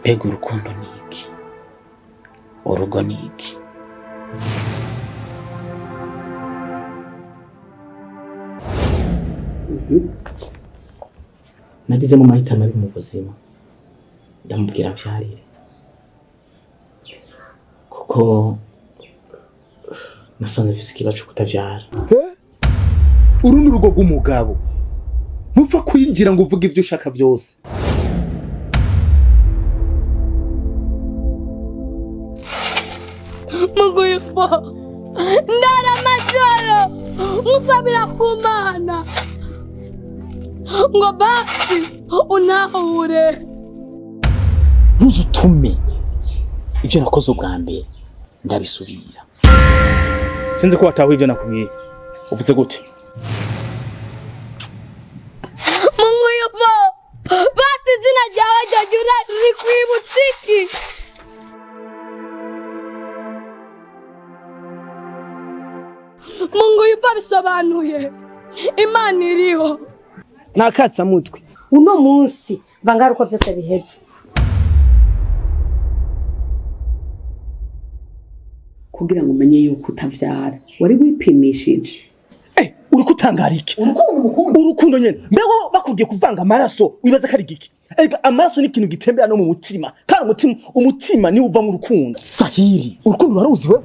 Mbega urukundo ni iki? Urugo ni iki? Nagize mu mahitamo ari mu buzima, ndamubwira mvyarire kuko nasanze mfise ikibazo cyo kutavyara. Uru ni urugo rw'umugabo, ntupfa kwinjira ngo uvuge ivyo ushaka vyose. Muguyipo ndara majoro musabira kumana ngo basi unahure. Ntuzutume ivyo nakoze ubwa mbere ndabisubira. Sinzi ko watawe ivyo nakubwiye. Uvuze gute? Muguyipo basi zina ryawe ryajura rikwibutsiki. Muguyipo bisobanuye Imana iriho. Nakatsa mutwe. Uno munsi vangaruko vyose biheze. Kugira ngo umenye yuko utavyara wari wipimishije. Uri kutangara iki? Urukundo nyene. Mbego bakubwiye kuvanga amaraso wibaza kari giki? Ega amaraso ni ikintu gitembera no mu mutima. Kandi umutima ni uva mu rukundo. Sahiri, Urukundo waruzi wewe?